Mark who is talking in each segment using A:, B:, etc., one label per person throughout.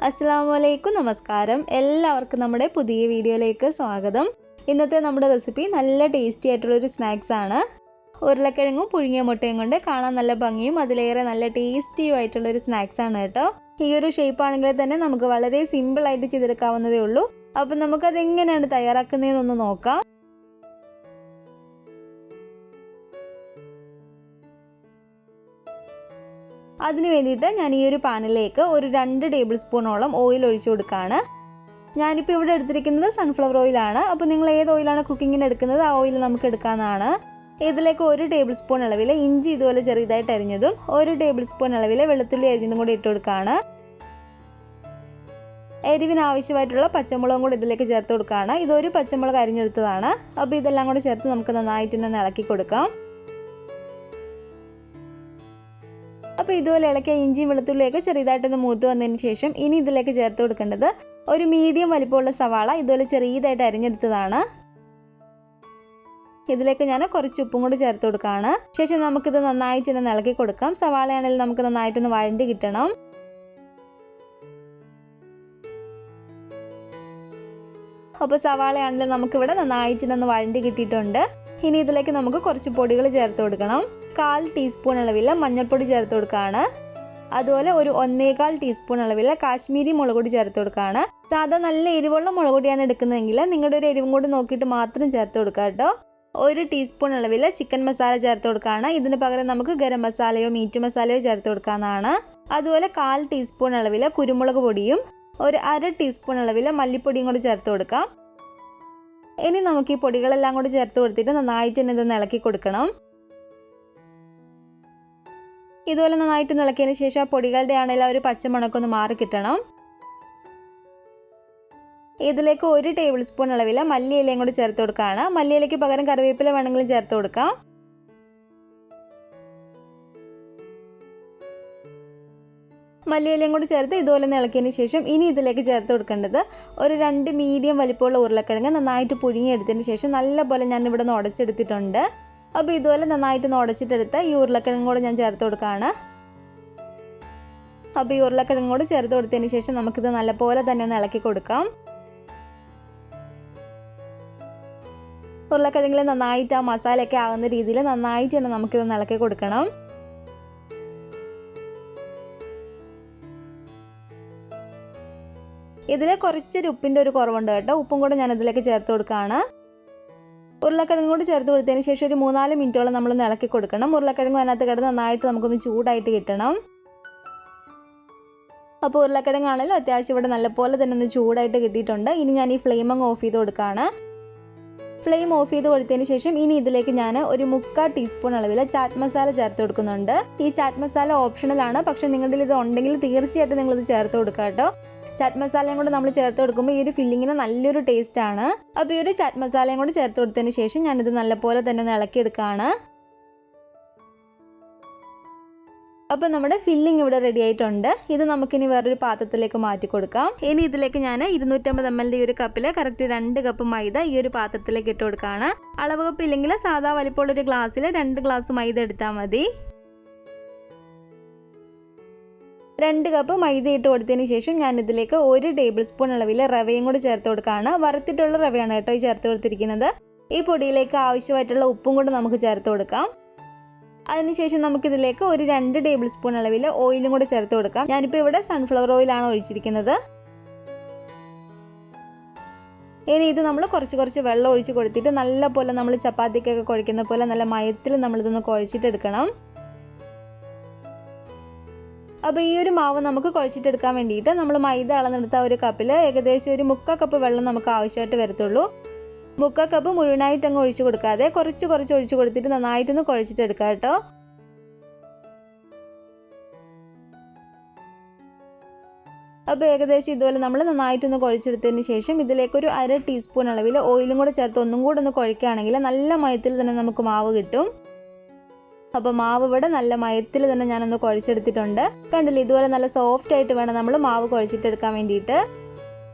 A: അസ്സലാമലൈക്കും നമസ്കാരം. എല്ലാവർക്കും നമ്മുടെ പുതിയ വീഡിയോയിലേക്ക് സ്വാഗതം. ഇന്നത്തെ നമ്മുടെ റെസിപ്പി നല്ല ടേസ്റ്റി ആയിട്ടുള്ള ഒരു സ്നാക്സ് ആണ്. ഉരുളക്കിഴങ്ങും പുഴുങ്ങിയ മുട്ടയും കൊണ്ട് കാണാൻ നല്ല ഭംഗിയും അതിലേറെ നല്ല ടേസ്റ്റിയും ആയിട്ടുള്ള ഒരു സ്നാക്സ് ആണ് കേട്ടോ. ഈ ഒരു ഷേപ്പ് ആണെങ്കിൽ തന്നെ നമുക്ക് വളരെ സിമ്പിൾ ആയിട്ട് ചെയ്തെടുക്കാവുന്നതേ ഉള്ളൂ. അപ്പം നമുക്കത് എങ്ങനെയാണ് തയ്യാറാക്കുന്നതെന്നൊന്ന് നോക്കാം. അതിനു വേണ്ടിയിട്ട് ഞാൻ ഈ ഒരു പാനിലേക്ക് ഒരു 2 ടേബിൾ സ്പൂണോളം ഓയിൽ ഒഴിച്ചു കൊടുക്കുകയാണ്. ഞാനിപ്പോൾ ഇവിടെ എടുത്തിരിക്കുന്നത് സൺഫ്ലവർ ഓയിലാണ്. അപ്പോൾ നിങ്ങൾ ഏത് ഓയിലാണ് കുക്കിങ്ങിന് എടുക്കുന്നത് ആ ഓയിൽ നമുക്ക് എടുക്കാവുന്നതാണ്. ഇതിലേക്ക് 1 ടേബിൾ സ്പൂൺ അളവിൽ ഇഞ്ചി ഇതുപോലെ ചെറുതായിട്ട് അരിഞ്ഞതും 1 ടേബിൾ സ്പൂൺ അളവിൽ വെളുത്തുള്ളി അരിഞ്ഞതും കൂടി ഇട്ട് കൊടുക്കുകയാണ്. എരിവിന് ആവശ്യമായിട്ടുള്ള പച്ചമുളകും കൂടി ഇതിലേക്ക് ചേർത്ത് കൊടുക്കുകയാണ്. ഇതൊരു പച്ചമുളക് അരിഞ്ഞെടുത്തതാണ്. അപ്പോൾ ഇതെല്ലാം കൂടി ചേർത്ത് നമുക്ക് നന്നായിട്ട് തന്നെ ഇളക്കി കൊടുക്കാം. അപ്പോൾ ഇതുപോലെ ഇളക്കിയ ഇഞ്ചിയും വെളുത്തുള്ളിയൊക്കെ ചെറുതായിട്ടൊന്ന് മൂത്ത് വന്നതിന് ശേഷം ഇനി ഇതിലേക്ക് ചേർത്ത് കൊടുക്കേണ്ടത് ഒരു മീഡിയം വലിപ്പമുള്ള സവാള ഇതുപോലെ ചെറുതായിട്ട് അരിഞ്ഞെടുത്തതാണ്. ഇതിലേക്ക് ഞാൻ കുറച്ച് ഉപ്പും കൂടി ചേർത്ത് കൊടുക്കുകയാണ്. ശേഷം നമുക്കിത് നന്നായിട്ട് ഇളക്കി കൊടുക്കാം. സവാളയാണെങ്കിൽ നമുക്ക് നന്നായിട്ടൊന്ന് വഴണ്ടി കിട്ടണം. അപ്പോൾ സവാളയാണെങ്കിൽ നമുക്കിവിടെ നന്നായിട്ടൊന്ന് വഴണ്ടി കിട്ടിയിട്ടുണ്ട്. ഇനി ഇതിലേക്ക് നമുക്ക് കുറച്ച് പൊടികൾ ചേർത്ത് കൊടുക്കണം. 1/4 ടീസ്പൂൺ അളവിൽ മഞ്ഞൾപ്പൊടി ചേർത്ത് കൊടുക്കുകയാണ്. അതുപോലെ ഒരു 1/4 ടീസ്പൂൺ അളവിൽ കാശ്മീരി മുളക് പൊടി ചേർത്ത് കൊടുക്കുകയാണ്. സാധാ നല്ല എരിവുള്ള മുളക് പൊടിയാണ് എടുക്കുന്നതെങ്കിൽ നിങ്ങളുടെ ഒരു എരിവും കൂടി നോക്കിയിട്ട് മാത്രം ചേർത്ത് കൊടുക്കുക കേട്ടോ. 1 ടീസ്പൂൺ അളവിൽ ചിക്കൻ മസാല ചേർത്ത് കൊടുക്കുകയാണ്. ഇതിന് പകരം നമുക്ക് ഗരം മസാലയോ മീറ്റ് മസാലയോ ചേർത്ത് കൊടുക്കാവുന്നതാണ്. അതുപോലെ 1/4 ടീസ്പൂൺ അളവിൽ കുരുമുളക് പൊടിയും ഒരു 1/2 ടീസ്പൂൺ അളവിൽ മല്ലിപ്പൊടിയും കൂടി ചേർത്ത് കൊടുക്കാം. ഇനി നമുക്ക് ഈ പൊടികളെല്ലാം കൂടി ചേർത്ത് കൊടുത്തിട്ട് നന്നായിട്ട് ഇതൊന്ന് ഇളക്കി കൊടുക്കണം. ഇതുപോലെ നന്നായിട്ട് ഇളക്കിയതിന് ശേഷം ആ പൊടികളുടെ ആണെങ്കിലും ഒരു പച്ചമണക്കൊന്ന് മാറി കിട്ടണം. ഇതിലേക്ക് 1 ടേബിൾ സ്പൂൺ അളവിൽ മല്ലിയിലയും കൂടി ചേർത്ത് കൊടുക്കുകയാണ്. മല്ലിയിലയ്ക്ക് പകരം കറിവേപ്പില വേണമെങ്കിലും ചേർത്ത് കൊടുക്കാം. മല്ലിയിലയും കൂടി ചേർത്ത് ഇതുപോലെ ഇളക്കിയതിന് ശേഷം ഇനി ഇതിലേക്ക് ചേർത്ത് കൊടുക്കേണ്ടത് ഒരു 2 മീഡിയം വലിപ്പമുള്ള ഉരുളക്കിഴങ്ങ് നന്നായിട്ട് പുഴുങ്ങിയെടുത്തതിന് ശേഷം നല്ലപോലെ ഞാൻ ഇവിടെ നിന്ന് ഉടച്ചെടുത്തിട്ടുണ്ട്. അപ്പോൾ ഇതുപോലെ നന്നായിട്ട് ഉടച്ചിട്ടെടുത്ത ഈ ഉരുളക്കിഴങ്ങ് കൂടെ ഞാൻ ചേർത്ത് കൊടുക്കുകയാണ്. അപ്പോൾ ഈ ഉരുളക്കിഴങ്ങ് കൂടെ ചേർത്ത് കൊടുത്തതിന് ശേഷം നമുക്കിത് നല്ലപോലെ തന്നെ ഒന്ന് ഇളക്കി കൊടുക്കാം. ഉരുളക്കിഴങ്ങിൽ നന്നായിട്ട് ആ മസാലയൊക്കെ ആകുന്ന രീതിയിൽ നന്നായിട്ട് തന്നെ നമുക്കിത് ഇളക്കി കൊടുക്കണം. ഇതിൽ കുറച്ചൊരു ഉപ്പിൻ്റെ ഒരു കുറവുണ്ട് കേട്ടോ. ഉപ്പും കൂടെ ഞാൻ ഇതിലേക്ക് ചേർത്ത് കൊടുക്കുകയാണ്. ഉരുളക്കിഴങ്ങ് കൂടി ചേർത്ത് കൊടുത്തതിന് ശേഷം ഒരു 3-4 മിനിറ്റോളം നമ്മളൊന്ന് ഇളക്കി കൊടുക്കണം. ഉരുളക്കിഴങ്ങ് അതിനകത്ത് കിടന്ന് നന്നായിട്ട് നമുക്കൊന്ന് ചൂടായിട്ട് കിട്ടണം. അപ്പോൾ ഉരുളക്കിഴങ്ങാണെങ്കിലും അത്യാവശ്യം ഇവിടെ നല്ലപോലെ തന്നെ ഒന്ന് ചൂടായിട്ട് കിട്ടിയിട്ടുണ്ട്. ഇനി ഞാൻ ഈ ഫ്ലെയിം അങ്ങ് ഓഫ് ചെയ്ത് കൊടുക്കുകയാണ്. ഫ്ലെയിം ഓഫ് ചെയ്ത് കൊടുത്തതിന് ശേഷം ഇനി ഇതിലേക്ക് ഞാൻ ഒരു 1/4 ടീസ്പൂൺ അളവിൽ ചാറ്റ് മസാല ചേർത്ത് കൊടുക്കുന്നുണ്ട്. ഈ ചാറ്റ് മസാല ഓപ്ഷണലാണ്. പക്ഷെ നിങ്ങളുടെ ഇത് ഉണ്ടെങ്കിൽ തീർച്ചയായിട്ടും നിങ്ങളിത് ചേർത്ത് കൊടുക്കുക കേട്ടോ. ചാറ്റ് മസാലയും കൂടെ നമ്മൾ ചേർത്ത് കൊടുക്കുമ്പോൾ ഈ ഒരു ഫില്ലിങ്ങിന് നല്ലൊരു ടേസ്റ്റ് ആണ്. അപ്പോൾ ഈ ഒരു ചാറ്റ് മസാലയും കൂടെ ചേർത്ത് കൊടുത്തതിന് ശേഷം ഞാനിത് നല്ലപോലെ തന്നെ ഒന്ന് ഇളക്കിയെടുക്കുകയാണ്. അപ്പോൾ നമ്മുടെ ഫില്ലിംഗ് ഇവിടെ റെഡി ആയിട്ടുണ്ട്. ഇത് നമുക്കിനി വേറൊരു പാത്രത്തിലേക്ക് മാറ്റി കൊടുക്കാം. ഇനി ഇതിലേക്ക് ഞാൻ 250 ml ഈ ഒരു കപ്പിൽ കറക്റ്റ് 2 കപ്പ് മൈദ ഈ ഒരു പാത്രത്തിലേക്ക് ഇട്ട് കൊടുക്കുകയാണ്. അളവ് കപ്പ് ഇല്ലെങ്കിൽ സാധാ വലിപ്പമുള്ള ഒരു ഗ്ലാസ്സിൽ 2 ഗ്ലാസ് മൈദ എടുത്താൽ മതി. 2 കപ്പ് മൈദ ഇട്ട് കൊടുത്തതിന് ശേഷം ഞാൻ ഇതിലേക്ക് 1 ടേബിൾ സ്പൂൺ അളവിൽ റവയും കൂടി ചേർത്ത് കൊടുക്കുകയാണ്. വറുത്തിട്ടുള്ള റവയാണ് കേട്ടോ ഈ ചേർത്ത് കൊടുത്തിരിക്കുന്നത്. ഈ പൊടിയിലേക്ക് ആവശ്യമായിട്ടുള്ള ഉപ്പും കൂടി നമുക്ക് ചേർത്ത് കൊടുക്കാം. അതിനുശേഷം നമുക്കിതിലേക്ക് ഒരു 2 ടേബിൾ സ്പൂൺ അളവിൽ ഓയിലും കൂടി ചേർത്ത് കൊടുക്കാം. ഞാനിപ്പോൾ ഇവിടെ സൺഫ്ലവർ ഓയിലാണ് ഒഴിച്ചിരിക്കുന്നത്. ഇനി ഇത് നമ്മൾ കുറച്ച് വെള്ളം ഒഴിച്ച് കൊടുത്തിട്ട് നല്ലപോലെ നമ്മൾ ചപ്പാത്തിക്കൊക്കെ കുഴയ്ക്കുന്ന പോലെ നല്ല മയത്തിൽ നമ്മളിതൊന്ന് കുഴച്ചിട്ടെടുക്കണം. അപ്പോൾ ഈ ഒരു മാവ് നമുക്ക് കുഴച്ചിട്ടെടുക്കാൻ വേണ്ടിയിട്ട് നമ്മൾ മൈദ അളന്നെടുത്ത ഒരു കപ്പിൽ ഏകദേശം ഒരു 1/4 കപ്പ് വെള്ളം നമുക്ക് ആവശ്യമായിട്ട് വരത്തുള്ളൂ. 1/4 കപ്പ് മുഴുവനായിട്ട് അങ്ങ് ഒഴിച്ചു കൊടുക്കാതെ കുറച്ച് ഒഴിച്ചു കൊടുത്തിട്ട് നന്നായിട്ടൊന്ന് കുഴച്ചിട്ടെടുക്കാം കേട്ടോ. അപ്പോൾ ഏകദേശം ഇതുപോലെ നമ്മൾ നന്നായിട്ടൊന്ന് കുഴച്ചെടുത്തതിന് ശേഷം ഇതിലേക്ക് ഒരു 1/2 ടീസ്പൂൺ അളവിൽ ഓയിലും കൂടെ ചേർത്ത് ഒന്നും കൂടെ ഒന്ന് കുഴക്കുകയാണെങ്കിൽ നല്ല മയത്തിൽ തന്നെ നമുക്ക് മാവ് കിട്ടും. അപ്പോൾ മാവ് ഇവിടെ നല്ല മയത്തിൽ തന്നെ ഞാനൊന്ന് കുഴച്ചെടുത്തിട്ടുണ്ട്. കണ്ടില്ലേ, ഇതുപോലെ നല്ല സോഫ്റ്റ് ആയിട്ട് വേണം നമ്മൾ മാവ് കുഴച്ചിട്ടെടുക്കാൻ വേണ്ടിയിട്ട്.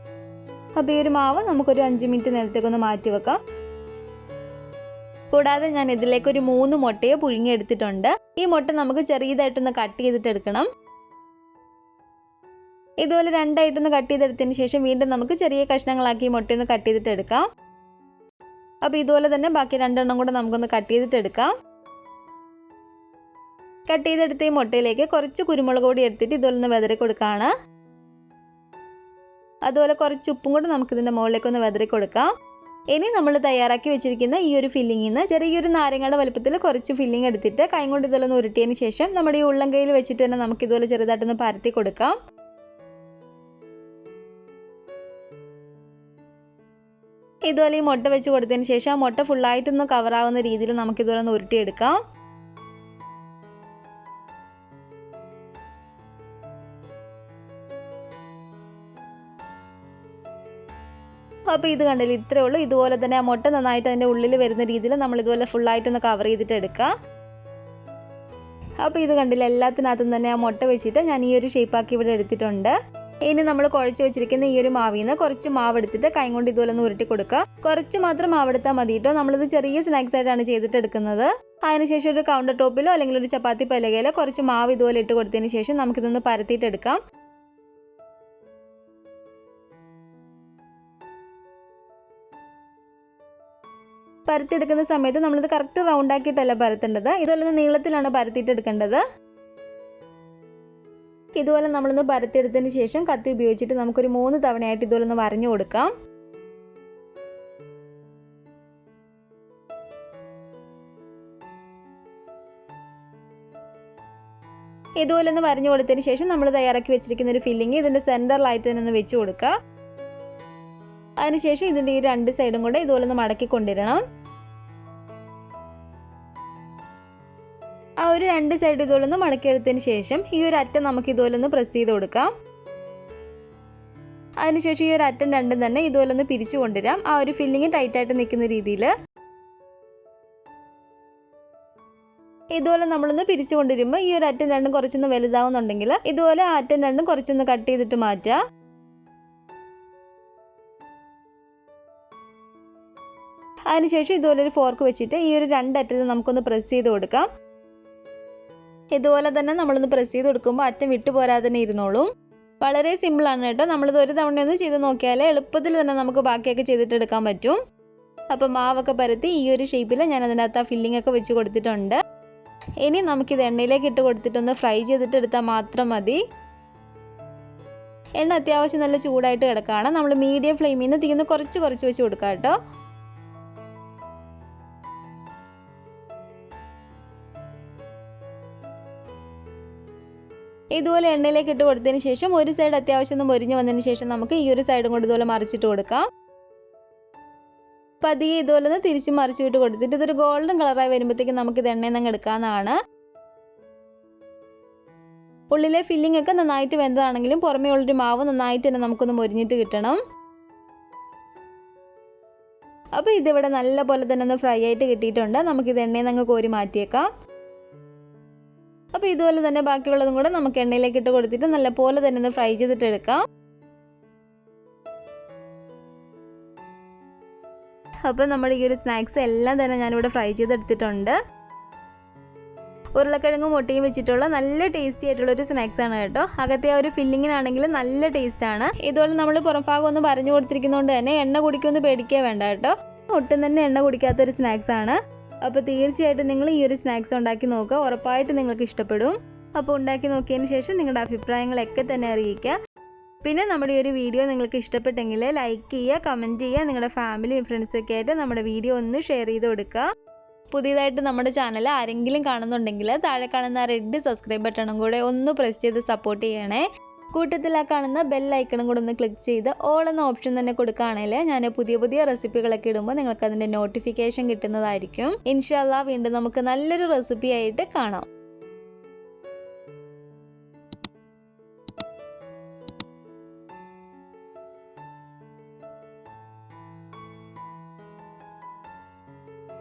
A: അപ്പോൾ ഈ ഒരു മാവ് നമുക്കൊരു 5 മിനിറ്റ് നേരത്തേക്കൊന്ന് മാറ്റി വെക്കാം. കൂടാതെ ഞാൻ ഇതിലേക്ക് ഒരു 3 മുട്ടയെ പുഴുങ്ങിയെടുത്തിട്ടുണ്ട്. ഈ മുട്ട നമുക്ക് ചെറുതായിട്ടൊന്ന് കട്ട് ചെയ്തിട്ട് എടുക്കണം. ഇതുപോലെ രണ്ടായിട്ടൊന്ന് കട്ട് ചെയ്തെടുത്തതിന് ശേഷം വീണ്ടും നമുക്ക് ചെറിയ കഷ്ണങ്ങളാക്കി മുട്ടയൊന്ന് കട്ട് ചെയ്തിട്ട് എടുക്കാം. അപ്പോൾ ഇതുപോലെ തന്നെ ബാക്കി രണ്ടെണ്ണം കൂടെ നമുക്കൊന്ന് കട്ട് ചെയ്തിട്ട് എടുക്കാം. കട്ട് ചെയ്തെടുത്ത ഈ മുട്ടയിലേക്ക് കുറച്ച് കുരുമുളക് പൊടി എടുത്തിട്ട് ഇതുപോലെ ഒന്ന് വിതറി കൊടുക്കുകയാണ്. അതുപോലെ കുറച്ച് ഉപ്പും കൂടെ നമുക്ക് ഇതിൻ്റെ മുകളിലേക്ക് ഒന്ന് വിതറി കൊടുക്കാം. ഇനി നമ്മൾ തയ്യാറാക്കി വെച്ചിരിക്കുന്ന ഈ ഒരു ഫില്ലിങ്ങിൽ നിന്ന് ചെറിയൊരു നാരങ്ങയുടെ വലുപ്പത്തിൽ കുറച്ച് ഫില്ലിംഗ് എടുത്തിട്ട് കൈ കൊണ്ട് ഇതുപോലെ ഒന്ന് ഉരുട്ടിയതിന് ശേഷം നമ്മുടെ ഈ ഉള്ളം കൈയിൽ വെച്ചിട്ട് തന്നെ നമുക്ക് ഇതുപോലെ ചെറുതായിട്ടൊന്ന് പരത്തി കൊടുക്കാം. ഇതുപോലെ ഈ മുട്ട വെച്ച് കൊടുത്തതിന് ശേഷം ആ മുട്ട ഫുള്ളായിട്ടൊന്ന് കവറാവുന്ന രീതിയിൽ നമുക്ക് ഇതുപോലെ ഒന്ന് ഉരുട്ടിയെടുക്കാം. അപ്പോൾ ഇത് കണ്ടില്ലേ, ഇത്രയേ ഉള്ളൂ. ഇതുപോലെ തന്നെ ആ മുട്ട നന്നായിട്ട് അതിൻ്റെ ഉള്ളിൽ വരുന്ന രീതിയിൽ നമ്മൾ ഇതുപോലെ ഫുള്ളായിട്ടൊന്ന് കവർ ചെയ്തിട്ട് എടുക്കുക. അപ്പോൾ ഇത് കണ്ടില്ല, എല്ലാത്തിനകത്തും തന്നെ ആ മുട്ട വെച്ചിട്ട് ഞാൻ ഈ ഒരു ഷേപ്പാക്കി ഇവിടെ എടുത്തിട്ടുണ്ട്. ഇനി നമ്മൾ കുഴച്ച് വെച്ചിരിക്കുന്ന ഈ ഒരു മാവിൽ നിന്ന് കുറച്ച് മാവ് എടുത്തിട്ട് കൈ കൊണ്ട് ഇതുപോലെ ഒന്ന് ഉരുട്ടി കൊടുക്കുക. കുറച്ച് മാത്രം മാവ് എടുത്താൽ മതി കേട്ടോ. നമ്മളിത് ചെറിയ സ്നാക്സ് ആയിട്ടാണ് ചെയ്തിട്ട് എടുക്കുന്നത്. അതിനുശേഷം ഒരു കൗണ്ടർ ടോപ്പിലോ അല്ലെങ്കിൽ ഒരു ചപ്പാത്തി പലകയിലോ കുറച്ച് മാവ് ഇതുപോലെ ഇട്ട് കൊടുത്തതിന് ശേഷം നമുക്കിതൊന്ന് പരത്തിയിട്ടെടുക്കാം. പരത്തിയെടുക്കുന്ന സമയത്ത് നമ്മളിത് കറക്റ്റ് റൗണ്ട് ആക്കിയിട്ടല്ല പരത്തേണ്ടത്. ഇതുപോലെ നീളത്തിലാണ് പരത്തിയിട്ടെടുക്കേണ്ടത്. ഇതുപോലെ നമ്മളൊന്ന് പരത്തിയെടുത്തതിന് ശേഷം കത്തി ഉപയോഗിച്ചിട്ട് നമുക്കൊരു 3 തവണയായിട്ട് ഇതുപോലെ ഒന്ന് വരഞ്ഞു കൊടുക്കാം. ഇതുപോലെ ഒന്ന് വരഞ്ഞു കൊടുത്തതിന് ശേഷം നമ്മൾ തയ്യാറാക്കി വെച്ചിരിക്കുന്ന ഒരു ഫില്ലിങ് ഇതിൻ്റെ സെൻറ്ററിലായിട്ട് തന്നെ ഒന്ന് വെച്ച് കൊടുക്കുക. അതിനുശേഷം ഇതിൻ്റെ ഈ 2 സൈഡും കൂടെ ഇതുപോലെ ഒന്ന് മടക്കി കൊണ്ടുവരണം. ആ ഒരു 2 സൈഡ് ഇതുപോലെ ഒന്ന് മടക്കിയെടുത്തതിന് ശേഷം ഈ ഒരു അറ്റം നമുക്ക് ഇതുപോലെ ഒന്ന് പ്രസ് ചെയ്ത് കൊടുക്കാം. അതിനുശേഷം ഈ ഒരു അറ്റം രണ്ടും തന്നെ ഇതുപോലെ ഒന്ന് പിരിച്ചു കൊണ്ടുവരാം. ആ ഒരു ഫില്ലിങ് ടൈറ്റായിട്ട് നിൽക്കുന്ന രീതിയിൽ ഇതുപോലെ നമ്മളൊന്ന് പിരിച്ചു കൊണ്ടുവരുമ്പോൾ ഈ ഒരു അറ്റം രണ്ടും കുറച്ചൊന്ന് വലുതാവുന്നുണ്ടെങ്കിൽ ഇതുപോലെ ആ അറ്റം രണ്ടും കുറച്ചൊന്ന് കട്ട് ചെയ്തിട്ട് മാറ്റാം. അതിനുശേഷം ഇതുപോലെ ഒരു ഫോർക്ക് വെച്ചിട്ട് ഈ ഒരു 2 അറ്റത്ത് നമുക്കൊന്ന് പ്രസ് ചെയ്ത് കൊടുക്കാം. ഇതുപോലെ തന്നെ നമ്മളൊന്ന് പ്രസ് ചെയ്ത് കൊടുക്കുമ്പോൾ അറ്റം വിട്ടു പോരാതെ തന്നെ ഇരുന്നോളും. വളരെ സിമ്പിളാണ് കേട്ടോ. നമ്മളിത് ഒരു തവണ ഒന്ന് ചെയ്ത് നോക്കിയാൽ എളുപ്പത്തിൽ തന്നെ നമുക്ക് ബാക്കിയൊക്കെ ചെയ്തിട്ടെടുക്കാൻ പറ്റും. അപ്പോൾ മാവൊക്കെ പരത്തി ഈ ഒരു ഷേപ്പിൽ ഞാൻ അതിനകത്ത് ആ ഫില്ലിംഗ് ഒക്കെ വെച്ച് കൊടുത്തിട്ടുണ്ട്. ഇനി നമുക്കിത് എണ്ണയിലേക്ക് ഇട്ട് കൊടുത്തിട്ടൊന്ന് ഫ്രൈ ചെയ്തിട്ട് എടുത്താൽ മാത്രം മതി. എണ്ണ അത്യാവശ്യം നല്ല ചൂടായിട്ട് കിടക്കുകയാണ്. നമ്മൾ മീഡിയം ഫ്ലെയിമിൽ നിന്ന് തീർന്ന് കുറച്ച് വെച്ച് കൊടുക്കാം കേട്ടോ. ഇതുപോലെ എണ്ണയിലേക്ക് ഇട്ട് കൊടുത്തതിന് ശേഷം ഒരു സൈഡ് അത്യാവശ്യം ഒന്ന് മൊരിഞ്ഞ് വന്നതിന് ശേഷം നമുക്ക് ഈ ഒരു സൈഡും കൊണ്ട് ഇതുപോലെ മറിച്ചിട്ട് കൊടുക്കാം. പതിയെ ഇതുപോലെ ഒന്ന് തിരിച്ച് മറിച്ച് വിട്ട് കൊടുത്തിട്ട് ഇതൊരു ഗോൾഡൻ കളറായി വരുമ്പോഴത്തേക്കും നമുക്ക് ഇത് എണ്ണയിൽ നിന്ന് എടുക്കാവുന്നതാണ്. ഉള്ളിലെ ഫില്ലിംഗ് ഒക്കെ നന്നായിട്ട് വെന്തതാണെങ്കിലും പുറമേ ഉള്ളൊരു മാവ് നന്നായിട്ട് തന്നെ നമുക്കൊന്ന് മൊരിഞ്ഞിട്ട് കിട്ടണം. അപ്പോൾ ഇതിവിടെ നല്ല പോലെ തന്നെ ഒന്ന് ഫ്രൈ ആയിട്ട് കിട്ടിയിട്ടുണ്ട്. നമുക്കിത് എണ്ണയിൽ നിന്ന് കോരി മാറ്റിയേക്കാം. അപ്പോൾ ഇതുപോലെ തന്നെ ബാക്കിയുള്ളതും കൂടെ നമുക്ക് എണ്ണയിലേക്ക് ഇട്ട് കൊടുത്തിട്ട് നല്ലപോലെ തന്നെ ഒന്ന് ഫ്രൈ ചെയ്തിട്ട് എടുക്കാം. അപ്പോൾ നമ്മുടെ ഈ ഒരു സ്നാക്സ് എല്ലാം തന്നെ ഞാനിവിടെ ഫ്രൈ ചെയ്തെടുത്തിട്ടുണ്ട്. ഉരുളക്കിഴങ്ങും മുട്ടയും വെച്ചിട്ടുള്ള നല്ല ടേസ്റ്റി ആയിട്ടുള്ള ഒരു സ്നാക്സ് ആണ് കേട്ടോ. അകത്തെ ആ ഒരു ഫില്ലിങ്ങിനാണെങ്കിൽ നല്ല ടേസ്റ്റ് ആണ്. ഇതുപോലെ നമ്മൾ പുറം ഭാഗം ഒന്ന് പറഞ്ഞു കൊടുത്തിരിക്കുന്നതുകൊണ്ട് തന്നെ എണ്ണ കുടിക്കൊന്നും പേടിക്കുക വേണ്ട കേട്ടോ. ഒട്ടും തന്നെ എണ്ണ കുടിക്കാത്തൊരു സ്നാക്സ് ആണ്. അപ്പോൾ തീർച്ചയായിട്ടും നിങ്ങൾ ഈ ഒരു സ്നാക്സ് ഉണ്ടാക്കി നോക്കുക. ഉറപ്പായിട്ട് നിങ്ങൾക്ക് ഇഷ്ടപ്പെടും. അപ്പോൾ ഉണ്ടാക്കി നോക്കിയതിന് ശേഷം നിങ്ങളുടെ അഭിപ്രായങ്ങളൊക്കെ തന്നെ അറിയിക്കുക. പിന്നെ നമ്മുടെ ഈ ഒരു വീഡിയോ നിങ്ങൾക്ക് ഇഷ്ടപ്പെട്ടെങ്കിൽ ലൈക്ക് ചെയ്യുക, കമൻറ്റ് ചെയ്യുക. നിങ്ങളുടെ ഫാമിലിയും ഫ്രണ്ട്സൊക്കെ ആയിട്ട് നമ്മുടെ വീഡിയോ ഒന്ന് ഷെയർ ചെയ്ത് കൊടുക്കുക. പുതിയതായിട്ട് നമ്മുടെ ചാനൽ ആരെങ്കിലും കാണുന്നുണ്ടെങ്കിൽ താഴെ കാണുന്ന റെഡ് സബ്സ്ക്രൈബ് ബട്ടണും കൂടെ ഒന്ന് പ്രസ് ചെയ്ത് സപ്പോർട്ട് ചെയ്യണേ. കൂട്ടത്തിൽ ആ കാണുന്ന ബെൽ ഐക്കണും കൂടെ ഒന്ന് ക്ലിക്ക് ചെയ്ത് ഓൾ എന്ന ഓപ്ഷൻ തന്നെ കൊടുക്കുകയാണെങ്കിൽ ഞാൻ പുതിയ റെസിപ്പികളൊക്കെ ഇടുമ്പോൾ നിങ്ങൾക്ക് അതിൻ്റെ നോട്ടിഫിക്കേഷൻ കിട്ടുന്നതായിരിക്കും. ഇൻഷാ അല്ലാഹ് വീണ്ടും നമുക്ക് നല്ലൊരു റെസിപ്പി ആയിട്ട് കാണാം.